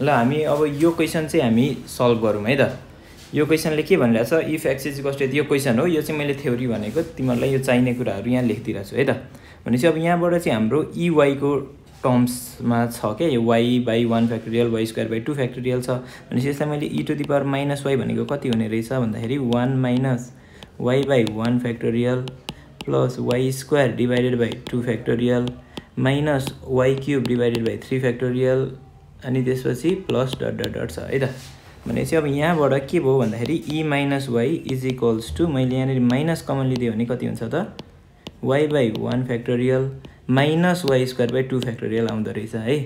ल हामी अब यो क्वेसन चाहिँ हामी सल्भ गरौँ है त। यो क्वेसनले के भनिरहेछ, if x is equals to यो क्वेसन हो। यो चाहिँ मैले थ्योरी भनेको तिमीहरूलाई यो चाहिने कुराहरू यहाँ लेखिदिरहेको छु है त। भनेपछि अब यहाँबाट चाहिँ हाम्रो को टर्म्समा छ क्या, यो y/1 फ्याक्टोरियल y² 2 फ्याक्टोरियल छ। भनेपछि यसलाई मैले e⁻⁻y भनेको कति हुने रहेछ भन्दाखेरि 1 - y/1 factorial plus y² divided by 2 factorial minus y³ divided by 3 factorial अनि त्यसपछि प्लस डट डट डट छ है त। भनेपछि अब यहाँबाट के भयो भन्दाखेरि e - y is equals to, मैले यहाँनिर माइनस कमन लिदिएँ भने कति हुन्छ त, y/1 factorial minus y² 2 factorial आउँदो रहेछ है।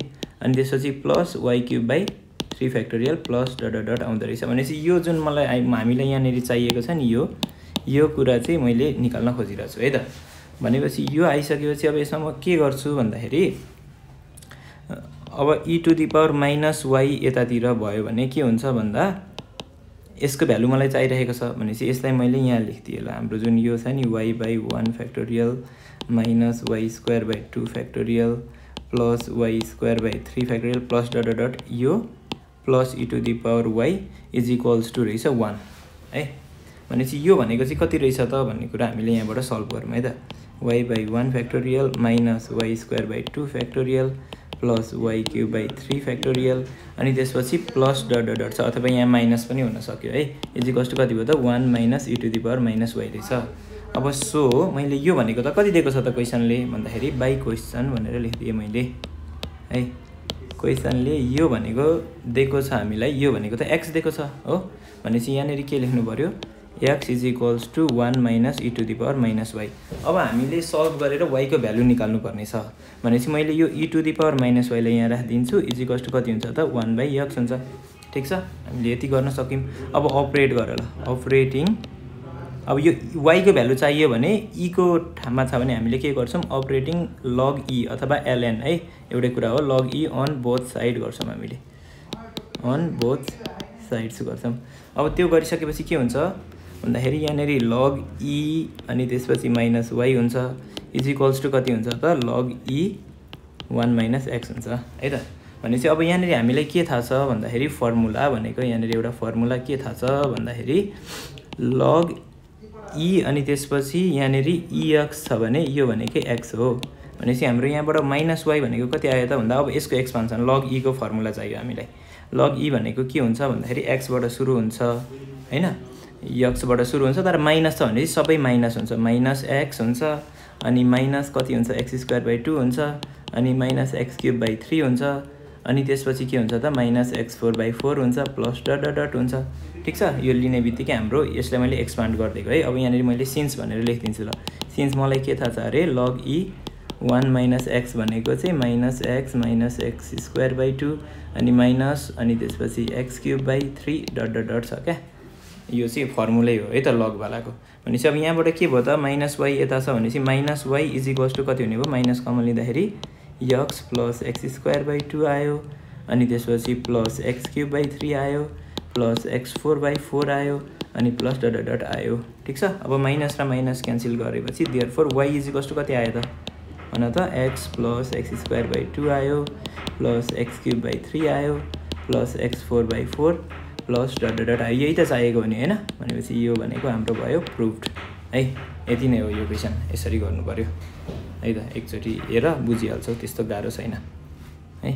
अनि त्यसपछि plus y³ 3 factorial plus dot dot dot आउँदो रहेछ। भनेपछि यो जुन मलाई हामीलाई यहाँनिर चाहिएको छ नि, यो कुरा चाहिँ मैले निकाल्न खोजिरहेको छु है त। भनेपछि यो आइसकेपछि अब यसमा म के गर्छु भन्दाखेरि अब e⁻⁻y यतातिर भयो भने के हुन्छ भन्दा यसको भ्यालु मलाई चाहिरहेको छ। भनेपछि यसलाई मैले यहाँ लेखिदिएँ ल, हाम्रो जुन यो छ नि y/1 factorial minus y² 2 factorial plus y² 3 factorial plus dot dot dot यो plus e⁻y is equals to रहेछ 1 है। भनेपछि यो भनेको चाहिँ कति रहेछ त भन्ने कुरा हामीले यहाँबाट सल्भ गरौँ है त। y/1 factorial minus y² 2 factorial plus y³ 3 factorial अनि त्यसपछि प्लस डट डट डट छ, अथवा यहाँ माइनस पनि हुन सक्यो है। इज इक्वल्स टु कति भयो त 1 - e⁻⁻y रहेछ। अब सो मैले यो भनेको त कति दिएको छ त क्वेसनले भन्दाखेरि बाई क्वेसन भनेर लेखिदिएँ मैले है। क्वेसनले यो भनेको दिएको छ हामीलाई, यो भनेको त x दिएको छ हो। भनेपछि यहाँनिर के लेख्नु पर्यो, x is equals to 1 - e⁻⁻y। अब हामीले सल्भ गरेर y को भ्यालु निकाल्नु पर्ने छ। भनेपछि मैले यो e⁻⁻y लाई यहाँ राखिदिन्छु, इज इक्वल्स टु कति हुन्छ त 1/x हुन्छ। ठिक छ, हामीले यति गर्न सक्यौँ। अब अपरेट गर ल, अपरेटिङ। अब यो y को भ्यालु चाहियो भने e को ठाउँमा छ भने हामीले के गर्छौँ, अपरेटिङ लग e अथवा ln है, एउटै कुरा हो। लग e अन बोथ साइड गर्छौँ हामीले, अन बोथ साइड्स गर्छौँ। अब त्यो गरिसकेपछि के हुन्छ भन्दाखेरि यहाँनिर लग e अनि त्यसपछि माइनस y हुन्छ, इज इक्वल्स टु कति हुन्छ त लग e 1 - x हुन्छ है त। भनेपछि अब यहाँनिर हामीलाई के थाहा छ भन्दाखेरि फर्मुला भनेको यहाँनिर एउटा फर्मुला के थाहा छ भन्दाखेरि लग e अनि त्यसपछि यहाँनिर ex छ भने यो भनेकै x हो। भनेपछि हाम्रो यहाँबाट माइनस y भनेको कति आयो त भन्दा अब यसको एक्सपान्सन लग e को फर्मुला चाहियो हामीलाई। लग e भनेको के हुन्छ भन्दाखेरि x बाट सुरु हुन्छ हैन, x बाट सुरु हुन्छ तर माइनस छ भने सबै माइनस हुन्छ, माइनस x हुन्छ अनि माइनस कति हुन्छ x² 2 हुन्छ अनि माइनस x³ 3 हुन्छ अनि त्यसपछि के हुन्छ त माइनस x4/4 हुन्छ प्लस डट डट डट हुन्छ। ठिक छ, यो लिने बित्तिकै हाम्रो यसलाई मैले एक्सपान्ड गरिदिएको है। अब यहाँनिर मैले सिन्स भनेर लेखिदिन्छु ल। सिन्स मलाई के थाहा छ अरे लग e 1 - x भनेको चाहिँ माइनस x माइनस x² 2 अनि माइनस अनि त्यसपछि x³ 3 डट डट डट छ क्या। यो चाहिँ फर्मुलै हो है त लगवालाको। भनेपछि अब यहाँबाट के भयो त माइनस y यता छ भनेपछि minus y is equals to कति हुने भयो, माइनस कमन लिँदाखेरि x प्लस x² 2 आयो अनि त्यसपछि प्लस x³ 3 आयो प्लस x4/4 आयो अनि प्लस डट डट डट आयो। ठिक छ, अब माइनस र माइनस क्यान्सल गरेपछि therefore y is equals to कति आयो त भन त x प्लस x² 2 आयो प्लस x³ 3 आयो plus x4/4 plus dot dot dot आयो। यही त चाहिएको हो नि हैन। भनेपछि यो भनेको हाम्रो भयो प्रुभड है। यति नै हो यो क्वेसन, यसरी गर्नु पर्यो है त। एकचोटि हेर बुझिहाल्छौ, त्यस्तो गाह्रो छैन है।